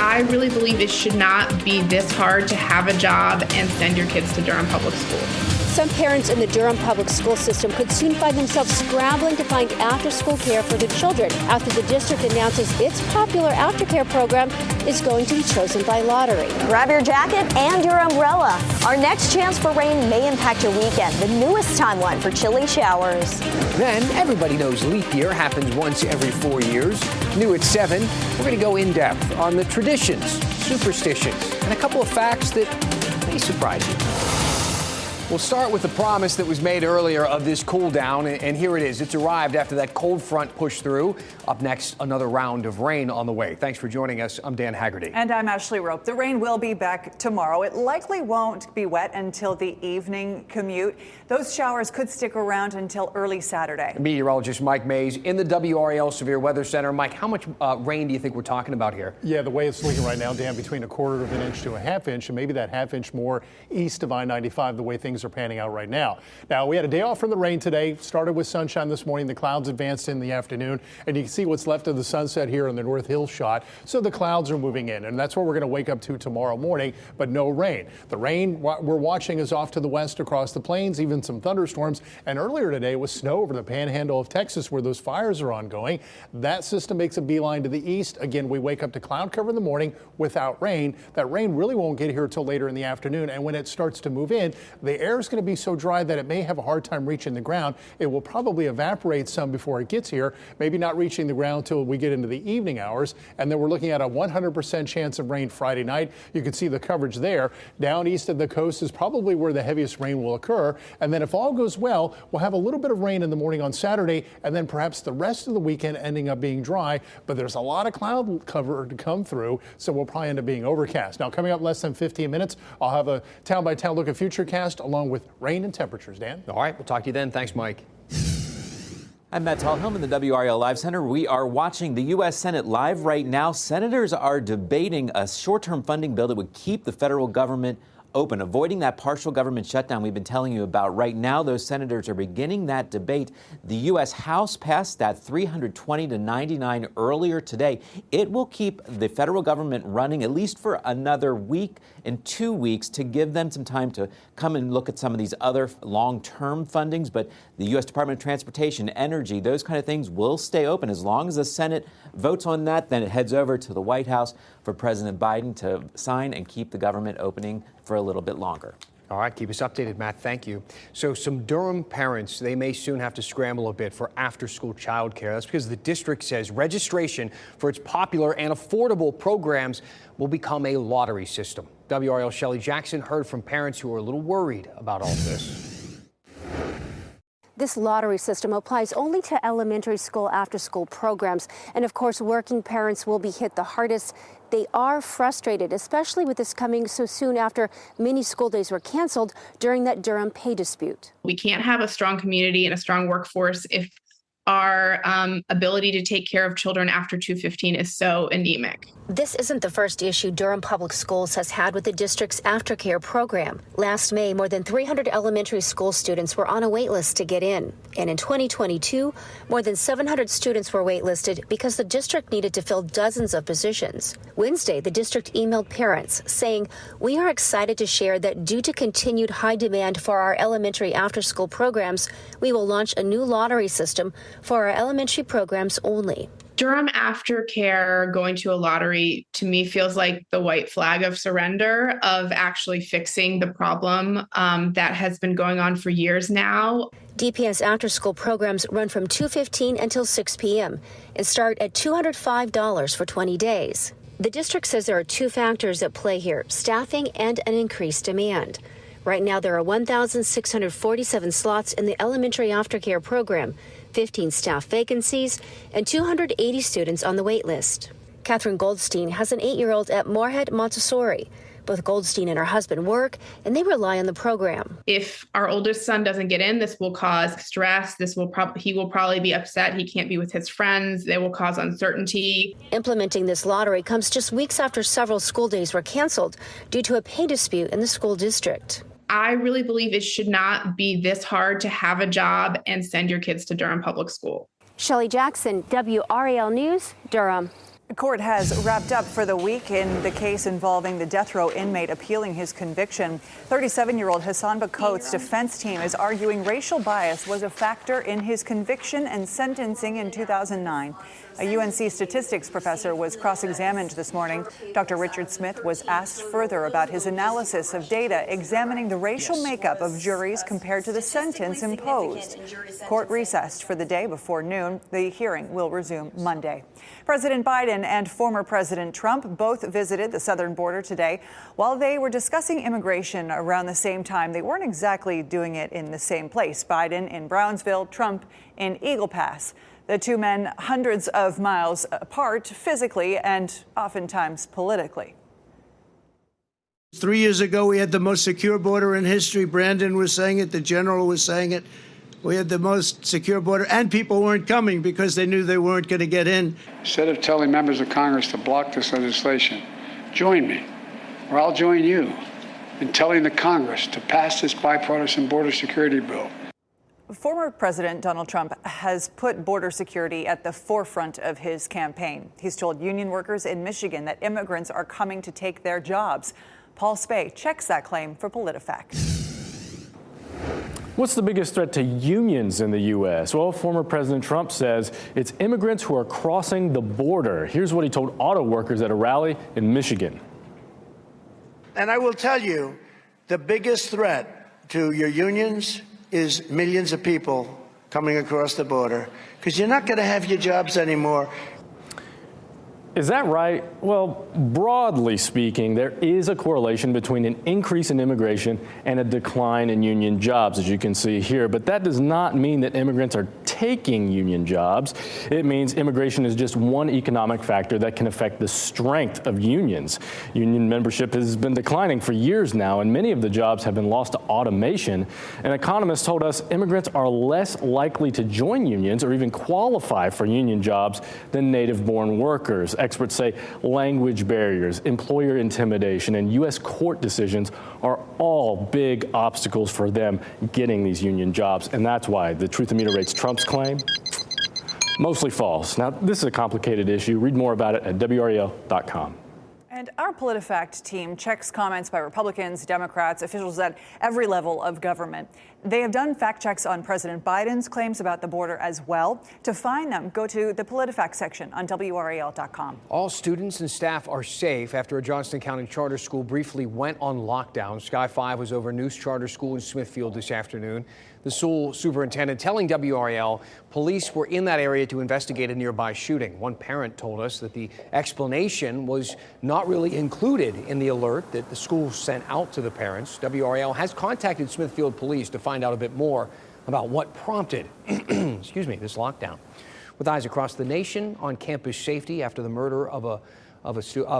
I really believe it should not be this hard to have a job and send your kids to Durham Public School. Some parents in the Durham public school system could soon find themselves scrambling to find after-school care for their children after the district announces its popular aftercare program is going to be chosen by lottery. Grab your jacket and your umbrella. Our next chance for rain may impact your weekend, the newest timeline for chilly showers. Then everybody knows leap year happens once every 4 years. New at 7, we're going to go in depth on the traditions, superstitions, and a couple of facts that may surprise you. We'll start with the promise that was made earlier of this cool down, and here it is. It's arrived after that cold front pushed through. Up next, another round of rain on the way. Thanks for joining us. I'm Dan Haggerty. And I'm Ashley Rope. The rain will be back tomorrow. It likely won't be wet until the evening commute. Those showers could stick around until early Saturday. Meteorologist Mike Mays in the WRAL Severe Weather Center. Mike, how much rain do you think we're talking about here? Yeah, the way it's looking right now, Dan, between 1/4 of an inch to a 1/2 inch, and maybe that 1/2 inch more east of I-95, the way things are panning out right now. Now, we had a day off from the rain today. Started with sunshine this morning. The clouds advanced in the afternoon, and you can see what's left of the sunset here in the North Hill shot. So the clouds are moving in, and that's what we're going to wake up to tomorrow morning, but no rain. The rain we're watching is off to the west across the plains, even some thunderstorms, and earlier today was snow over the panhandle of Texas where those fires are ongoing. That system makes a beeline to the east. Again, we wake up to cloud cover in the morning without rain. That rain really won't get here until later in the afternoon, and when it starts to move in, the air is going to be so dry that it may have a hard time reaching the ground. It will probably evaporate some before it gets here, maybe not reaching the ground until we get into the evening hours. And then we're looking at a 100% chance of rain Friday night. You can see the coverage there. Down east of the coast is probably where the heaviest rain will occur. And then if all goes well, we'll have a little bit of rain in the morning on Saturday, and then perhaps the rest of the weekend ending up being dry. But there's a lot of cloud cover to come through, so we'll probably end up being overcast. Now, coming up less than 15 minutes, I'll have a town-by-town look at Futurecast along with rain and temperatures. Dan? All right, we'll talk to you then. Thanks, Mike. I'm Matt Tallhelm in the WRAL Live Center. We are watching the U.S. Senate live right now. Senators are debating a short-term funding bill that would keep the federal government open, avoiding that partial government shutdown we've been telling you about. Right now, those senators are beginning that debate. The U.S. House passed that 320 to 99 earlier today. It will keep the federal government running at least for another week and 2 weeks to give them some time to come and look at some of these other long-term fundings. But the U.S. Department of Transportation, energy, those kind of things will stay open. As long as the Senate votes on that, then it heads over to the White House for President Biden to sign and keep the government opening for a little bit longer. All right, keep us updated, Matt. Thank you. So some Durham parents, they may soon have to scramble a bit for after-school childcare. That's because the district says registration for its popular and affordable programs will become a lottery system. WRAL Shelley Jackson heard from parents who are a little worried about all this. This lottery system applies only to elementary school after-school programs. And of course, working parents will be hit the hardest. They are frustrated, especially with this coming so soon after many school days were canceled during that Durham pay dispute. We can't have a strong community and a strong workforce if our ability to take care of children after 2:15 is so anemic. This isn't the first issue Durham Public Schools has had with the district's aftercare program. Last May, more than 300 elementary school students were on a wait list to get in. And in 2022, more than 700 students were waitlisted because the district needed to fill dozens of positions. Wednesday, the district emailed parents saying, "We are excited to share that due to continued high demand for our elementary after-school programs, we will launch a new lottery system for our elementary programs only." Durham aftercare going to a lottery, to me, feels like the white flag of surrender, of actually fixing the problem that has been going on for years now. DPS after-school programs run from 2:15 until 6 p.m. and start at $205 for 20 days. The district says there are two factors at play here: staffing and an increased demand. Right now, there are 1,647 slots in the elementary aftercare program, 15 staff vacancies, and 280 students on the wait list. Catherine Goldstein has an 8-year-old at Moorhead Montessori. Both Goldstein and her husband work, and they rely on the program. If our oldest son doesn't get in, this will cause stress. He will probably be upset. He can't be with his friends. It will cause uncertainty. Implementing this lottery comes just weeks after several school days were canceled due to a pay dispute in the school district. I really believe it should not be this hard to have a job and send your kids to Durham Public School. Shelley Jackson, WRAL News, Durham. Court has wrapped up for the week in the case involving the death row inmate appealing his conviction. 37-year-old Hassan Bakote's defense team is arguing racial bias was a factor in his conviction and sentencing in 2009. A UNC statistics professor was cross-examined this morning. Dr. Richard Smith was asked further about his analysis of data examining the racial makeup of juries compared to the sentence imposed. Court recessed for the day before noon. The hearing will resume Monday. President Biden and former President Trump both visited the southern border today. While they were discussing immigration around the same time, they weren't exactly doing it in the same place. Biden in Brownsville, Trump in Eagle Pass. The two men hundreds of miles apart physically and oftentimes politically. 3 years ago, we had the most secure border in history. Brandon was saying it. The general was saying it. We had the most secure border, and people weren't coming because they knew they weren't going to get in. Instead of telling members of Congress to block this legislation, join me, or I'll join you in telling the Congress to pass this bipartisan border security bill. Former President Donald Trump has put border security at the forefront of his campaign. He's told union workers in Michigan that immigrants are coming to take their jobs. Paul Spey checks that claim for PolitiFact. What's the biggest threat to unions in the U.S.? Well, former President Trump says it's immigrants who are crossing the border. Here's what he told auto workers at a rally in Michigan. And I will tell you, the biggest threat to your unions is millions of people coming across the border, because you're not going to have your jobs anymore. Is that right? Well, broadly speaking, there is a correlation between an increase in immigration and a decline in union jobs, as you can see here. But that does not mean that immigrants are taking union jobs. It means immigration is just one economic factor that can affect the strength of unions. Union membership has been declining for years now, and many of the jobs have been lost to automation. And economists told us immigrants are less likely to join unions or even qualify for union jobs than native-born workers. Experts say language barriers, employer intimidation, and U.S. court decisions are all big obstacles for them getting these union jobs. And that's why the Truth-O-Meter rates Trump's claim mostly false. Now, this is a complicated issue. Read more about it at WRAL.com. And our PolitiFact team checks comments by Republicans, Democrats, officials at every level of government. They have done fact checks on President Biden's claims about the border as well. To find them, go to the PolitiFact section on WRAL.com. All students and staff are safe after a Johnston County charter school briefly went on lockdown. Sky 5 was over Neuse Charter School in Smithfield this afternoon. The school superintendent telling WRAL police were in that area to investigate a nearby shooting. One parent told us that the explanation was not really included in the alert that the school sent out to the parents. WRAL has contacted Smithfield police to find out a bit more about what prompted this lockdown. With eyes across the nation on campus safety after the murder of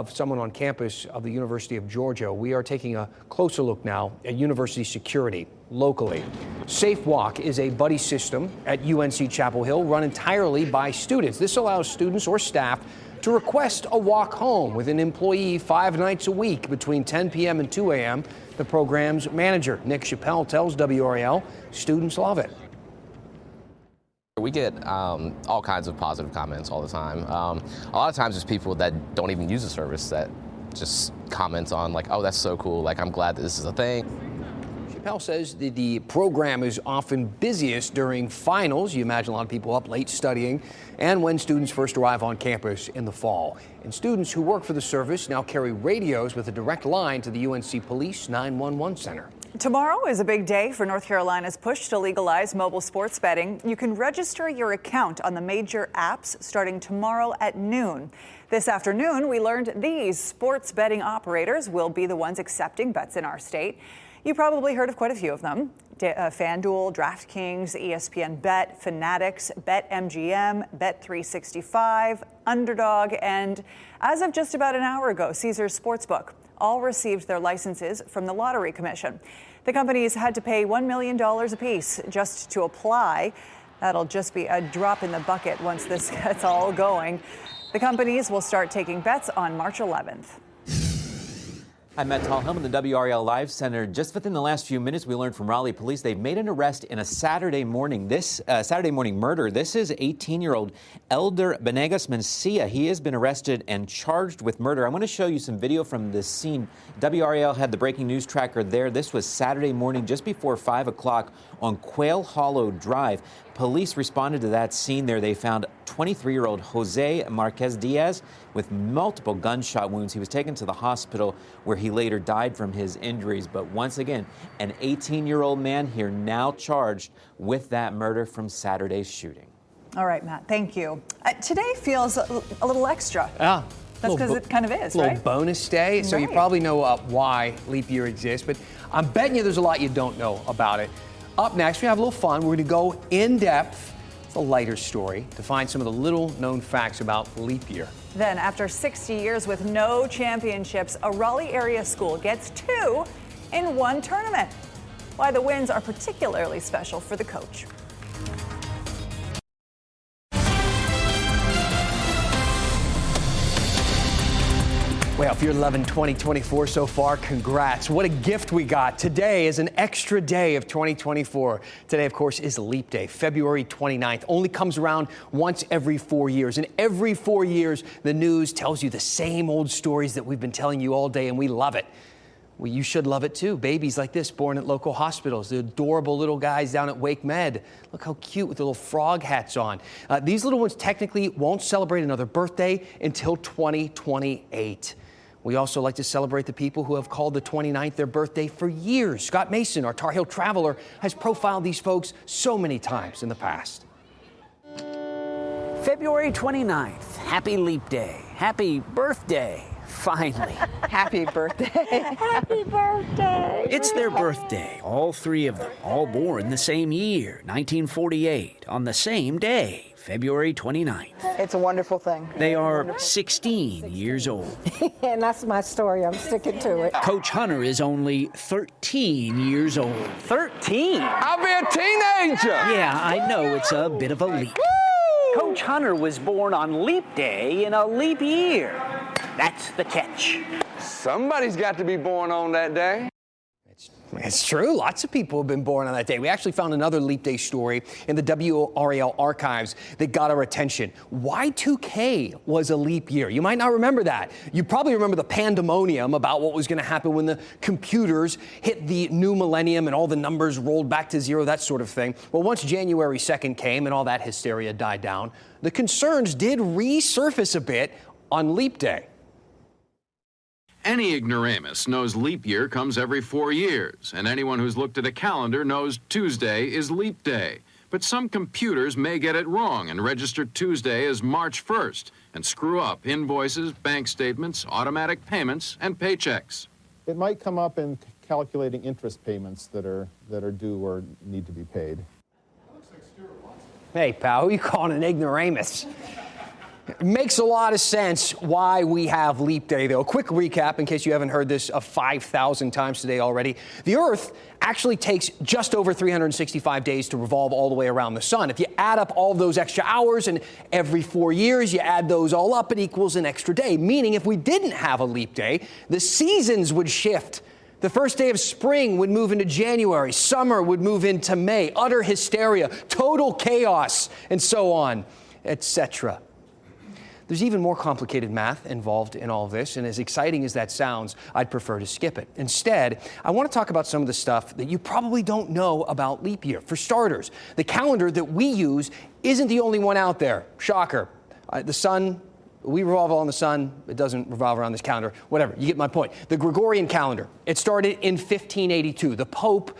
someone on campus of the University of Georgia, we are taking a closer look now at university security locally. Safe Walk is a buddy system at UNC Chapel Hill run entirely by students. This allows students or staff to request a walk home with an employee 5 nights a week between 10 p.m. and 2 a.m. The program's manager, Nick Chappelle, tells WRAL students love it. We get all kinds of positive comments all the time. A lot of times it's people that don't even use the service that just comment on like, oh, that's so cool. Like, I'm glad that this is a thing. Chappelle says the program is often busiest during finals. You imagine a lot of people up late studying, and when students first arrive on campus in the fall. And students who work for the service now carry radios with a direct line to the UNC Police 911 Center. Tomorrow is a big day for North Carolina's push to legalize mobile sports betting. You can register your account on the major apps starting tomorrow at noon. This afternoon, we learned these sports betting operators will be the ones accepting bets in our state. You probably heard of quite a few of them. FanDuel, DraftKings, ESPN Bet, Fanatics, BetMGM, Bet365, Underdog, and as of just about an hour ago, Caesars Sportsbook all received their licenses from the Lottery Commission. The companies had to pay $1 million apiece just to apply. That'll just be a drop in the bucket once this gets all going. The companies will start taking bets on March 11th. I'm Matt Tallhelm in the WRAL Live Center. Just within the last few minutes, we learned from Raleigh police they've made an arrest in a Saturday morning murder. This is 18-year-old Elder Benegas Mencia. He has been arrested and charged with murder. I want to show you some video from this scene. WRAL had the breaking news tracker there. This was Saturday morning, just before 5 o'clock on Quail Hollow Drive. Police responded to that scene there. They found 23-year-old Jose Marquez Diaz with multiple gunshot wounds. He was taken to the hospital where he later died from his injuries. But once again, an 18-year-old man here now charged with that murder from Saturday's shooting. All right, Matt, thank you. Today feels a little extra. Yeah. That's because it kind of is, right? A little bonus day. So you probably know why leap year exists, but I'm betting you there's a lot you don't know about it. Up next, we have a little fun. We're going to go in depth. It's a lighter story to find some of the little known facts about leap year. Then, after 60 years with no championships, a Raleigh area school gets 2 in one tournament. Why the wins are particularly special for the coach. Well, if you're loving 2024 so far, congrats. What a gift we got. Today is an extra day of 2024. Today, of course, is Leap Day, February 29th. Only comes around once every 4 years. And every 4 years, the news tells you the same old stories that we've been telling you all day, and we love it. Well, you should love it too. Babies like this born at local hospitals. The adorable little guys down at Wake Med. Look how cute with the little frog hats on. These little ones technically won't celebrate another birthday until 2028. We also like to celebrate the people who have called the 29th their birthday for years. Scott Mason, our Tar Heel traveler, has profiled these folks so many times in the past. February 29th, happy Leap Day, happy birthday, finally. Happy birthday. Happy birthday. It's their birthday, all 3 of them, all born the same year, 1948, on the same day. February 29th. It's a wonderful thing. They are 16 years old. And that's my story. I'm sticking to it. Coach Hunter is only 13 years old. 13? I'll be a teenager! Yeah, I know it's a bit of a leap. Woo! Coach Hunter was born on Leap Day in a leap year. That's the catch. Somebody's got to be born on that day. It's true. Lots of people have been born on that day. We actually found another Leap Day story in the WRAL archives that got our attention. Y2K was a leap year. You might not remember that. You probably remember the pandemonium about what was going to happen when the computers hit the new millennium and all the numbers rolled back to zero, that sort of thing. Well, once January 2nd came and all that hysteria died down, the concerns did resurface a bit on Leap Day. Any ignoramus knows leap year comes every 4 years, and anyone who's looked at a calendar knows Tuesday is leap day. But some computers may get it wrong and register Tuesday as March 1st and screw up invoices, bank statements, automatic payments, and paychecks. It might come up in calculating interest payments that are due or need to be paid. Hey, pal, who are you calling an ignoramus? It makes a lot of sense why we have Leap Day, though. A quick recap, in case you haven't heard this 5,000 times today already. The Earth actually takes just over 365 days to revolve all the way around the sun. If you add up all those extra hours, and every 4 years you add those all up, it equals an extra day. Meaning if we didn't have a Leap Day, the seasons would shift. The first day of spring would move into January. Summer would move into May. Utter hysteria, total chaos, and so on, etc. There's even more complicated math involved in all of this, and as exciting as that sounds, I'd prefer to skip it. Instead, I want to talk about some of the stuff that you probably don't know about leap year. For starters, the calendar that we use isn't the only one out there. Shocker. The sun, we revolve on the sun. It doesn't revolve around this calendar. Whatever, you get my point. The Gregorian calendar, it started in 1582. The Pope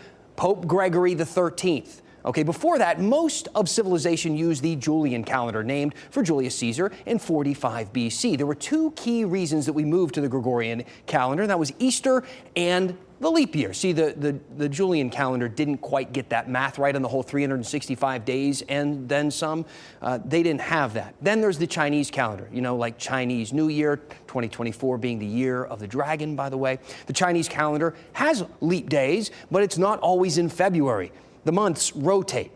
Gregory the 13th. Okay, before that, most of civilization used the Julian calendar, named for Julius Caesar in 45 BC. There were 2 key reasons that we moved to the Gregorian calendar, and that was Easter and the leap year. See, the Julian calendar didn't quite get that math right on the whole 365 days and then some. They didn't have that. Then there's the Chinese calendar, you know, like Chinese New Year, 2024 being the year of the dragon, by the way. The Chinese calendar has leap days, but it's not always in February. The months rotate.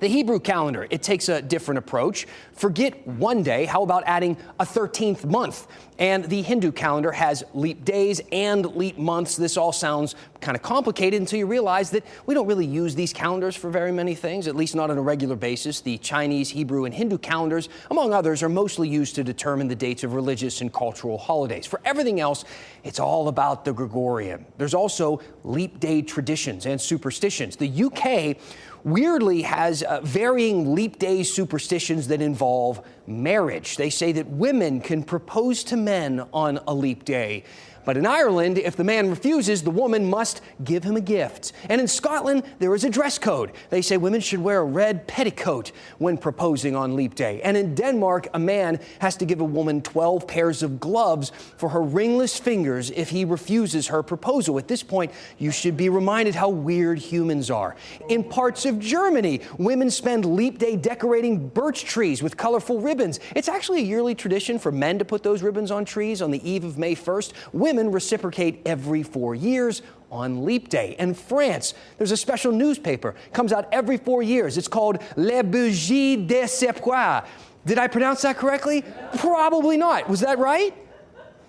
The Hebrew calendar, it takes a different approach. Forget one day. How about adding a 13th month? And the Hindu calendar has leap days and leap months. This all sounds kind of complicated until you realize that we don't really use these calendars for very many things, at least not on a regular basis. The Chinese, Hebrew, and Hindu calendars, among others, are mostly used to determine the dates of religious and cultural holidays. For everything else, it's all about the Gregorian. There's also leap day traditions and superstitions. The UK weirdly has varying leap day superstitions that involve marriage. They say that women can propose to men on a leap day. But in Ireland, if the man refuses, the woman must give him a gift. And in Scotland, there is a dress code. They say women should wear a red petticoat when proposing on leap day. And in Denmark, a man has to give a woman 12 pairs of gloves for her ringless fingers if he refuses her proposal. At this point, you should be reminded how weird humans are. In parts of Germany, women spend leap day decorating birch trees with colorful ribbons. It's actually a yearly tradition for men to put those ribbons on trees on the eve of May 1st. Women reciprocate every 4 years on leap day. In France, there's a special newspaper, comes out every 4 years. It's called Le Bougie d'Espoir. Did I pronounce that correctly? Probably not. Was that right?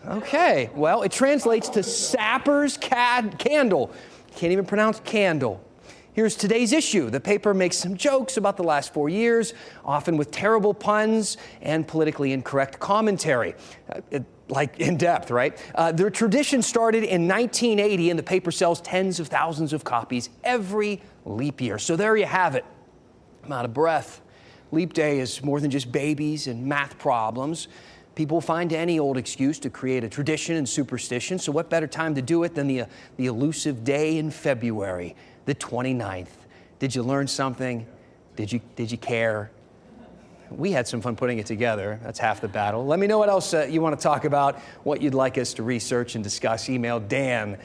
Okay. Well, it translates to sapper's candle. Can't even pronounce candle. Here's today's issue. The paper makes some jokes about the last 4 years, often with terrible puns and politically incorrect commentary. Like in depth, right? Their tradition started in 1980, and the paper sells tens of thousands of copies every leap year. So there you have it. I'm out of breath. Leap day is more than just babies and math problems. People find any old excuse to create a tradition and superstition. So what better time to do it than the elusive day in February, the 29th? Did you learn something? Did you care? We had some fun putting it together. That's half the battle. Let me know what else you want to talk about, what you'd like us to research and discuss. Email dan@WRAL.com.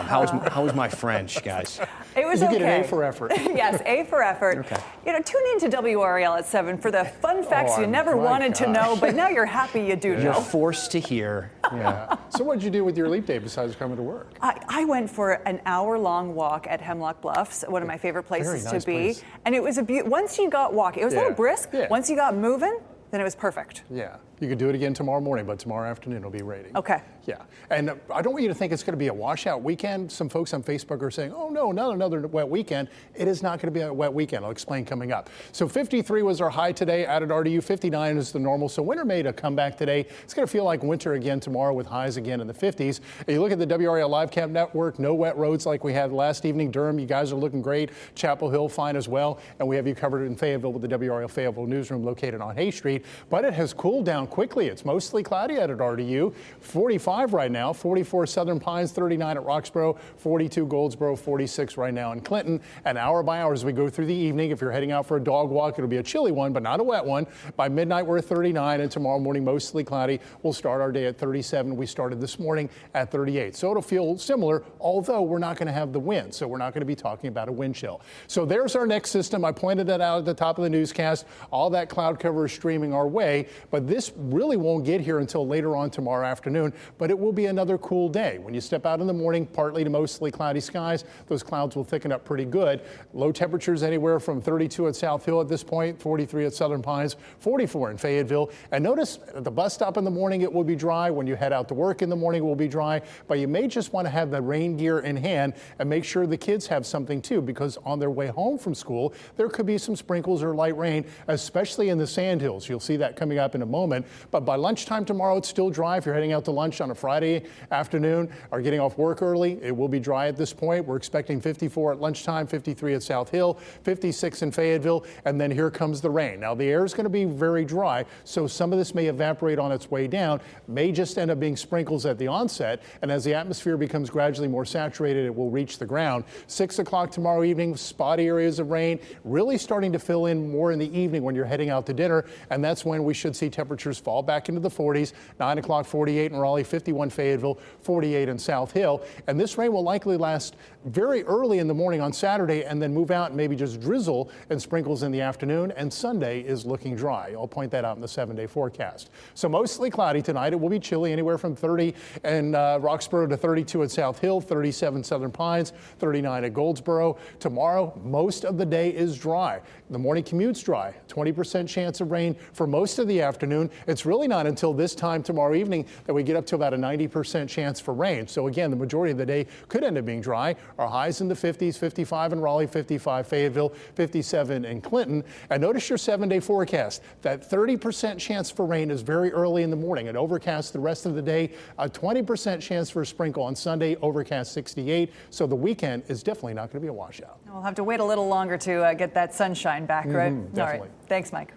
How was my French, guys? It was okay. You get an A for effort. Yes, A for effort. Okay. Tune in to WRAL at 7 for the fun facts you never wanted to know, but now you're happy you do know. You're forced to hear. Yeah. So what did you do with your leap day besides coming to work? I went for an hour-long walk at Hemlock Bluffs, one of my favorite places to be. Place. And it was once you got walking, it was a little brisk. Yeah. Once you got moving, then it was perfect. Yeah. You could do it again tomorrow morning, but tomorrow afternoon it'll be raining. Okay. Yeah. And I don't want you to think it's going to be a washout weekend. Some folks on Facebook are saying, oh, no, not another wet weekend. It is not going to be a wet weekend. I'll explain coming up. So 53 was our high today out at RDU. 59 is the normal. So winter made a comeback today. It's going to feel like winter again tomorrow with highs again in the 50s. And you look at the WRAL Live Cam Network, no wet roads like we had last evening. Durham, you guys are looking great. Chapel Hill, fine as well. And we have you covered in Fayetteville with the WRAL Fayetteville newsroom located on Hay Street. But it has cooled down quickly. It's mostly cloudy out at RDU. 45 right now, 44 Southern Pines, 39 at Roxborough, 42 Goldsboro, 46 right now in Clinton. And hour by hour as we go through the evening, if you're heading out for a dog walk, it'll be a chilly one, but not a wet one. By midnight, we're at 39, and tomorrow morning, mostly cloudy. We'll start our day at 37. We started this morning at 38. So it'll feel similar, although we're not going to have the wind. So we're not going to be talking about a wind chill. So there's our next system. I pointed it out at the top of the newscast. All that cloud cover is streaming our way, but this really won't get here until later on tomorrow afternoon, but it will be another cool day. When you step out in the morning, partly to mostly cloudy skies, those clouds will thicken up pretty good. Low temperatures anywhere from 32 at South Hill at this point, 43 at Southern Pines, 44 in Fayetteville. And notice at the bus stop in the morning, it will be dry. When you head out to work in the morning, it will be dry, but you may just want to have the rain gear in hand and make sure the kids have something too, because on their way home from school, there could be some sprinkles or light rain, especially in the sandhills. You'll see that coming up in a moment, but by lunchtime tomorrow, it's still dry. If you're heading out to lunch on a Friday afternoon or getting off work early, it will be dry at this point. We're expecting 54 at lunchtime, 53 at South Hill, 56 in Fayetteville, and then here comes the rain. Now, the air is going to be very dry, so some of this may evaporate on its way down, may just end up being sprinkles at the onset, and as the atmosphere becomes gradually more saturated, it will reach the ground. 6 o'clock tomorrow evening, spotty areas of rain, really starting to fill in more in the evening when you're heading out to dinner, and that that's when we should see temperatures fall back into the 40s. 9 o'clock, 48 in Raleigh, 51 Fayetteville, 48 in South Hill. And this rain will likely last very early in the morning on Saturday and then move out and maybe just drizzle and sprinkles in the afternoon. And Sunday is looking dry. I'll point that out in the 7-day forecast. So mostly cloudy tonight. It will be chilly, anywhere from 30 in Roxborough to 32 at South Hill, 37 Southern Pines, 39 at Goldsboro. Tomorrow, most of the day is dry. The morning commute's dry. 20% chance of rain for most of the afternoon. It's really not until this time tomorrow evening that we get up to about a 90% chance for rain. So again, the majority of the day could end up being dry. Our highs in the 50s, 55 in Raleigh, 55 Fayetteville, 57 in Clinton. And notice your 7-day forecast. That 30% chance for rain is very early in the morning. It overcast the rest of the day. A 20% chance for a sprinkle on Sunday, overcast 68. So the weekend is definitely not going to be a washout. We'll have to wait a little longer to get that sunshine back, right? Definitely. All right. Thanks, Mike.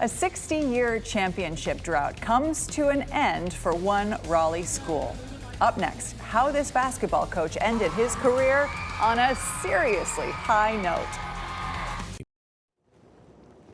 A 60-year championship drought comes to an end for one Raleigh school. Up next, how this basketball coach ended his career on a seriously high note.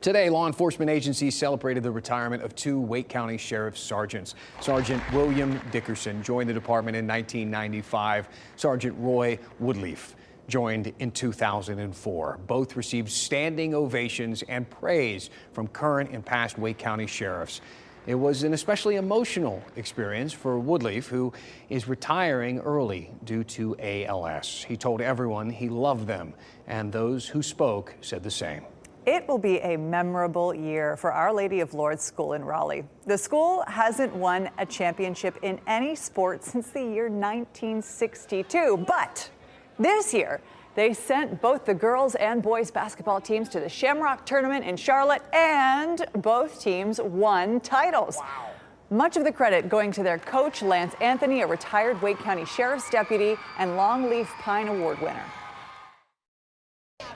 Today, law enforcement agencies celebrated the retirement of 2 Wake County Sheriff's Sergeants. Sergeant William Dickerson joined the department in 1995. Sergeant Roy Woodleaf joined in 2004. Both received standing ovations and praise from current and past Wake County sheriffs. It was an especially emotional experience for Woodleaf, who is retiring early due to ALS. He told everyone he loved them, and those who spoke said the same. It will be a memorable year for Our Lady of Lourdes School in Raleigh. The school hasn't won a championship in any sport since the year 1962, but this year, they sent both the girls and boys basketball teams to the Shamrock Tournament in Charlotte, and both teams won titles. Wow. Much of the credit going to their coach, Lance Anthony, a retired Wake County Sheriff's deputy and Longleaf Pine Award winner.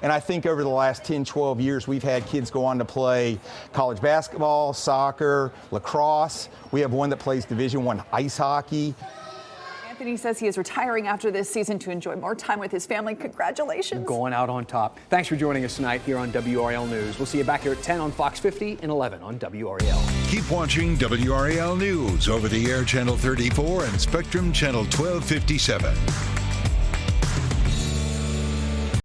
And I think over the last 10, 12 years, we've had kids go on to play college basketball, soccer, lacrosse. We have one that plays Division I ice hockey. Anthony says he is retiring after this season to enjoy more time with his family. Congratulations. Going out on top. Thanks for joining us tonight here on WRAL News. We'll see you back here at 10 on Fox 50 and 11 on WRAL. Keep watching WRAL News over the air Channel 34 and Spectrum Channel 1257.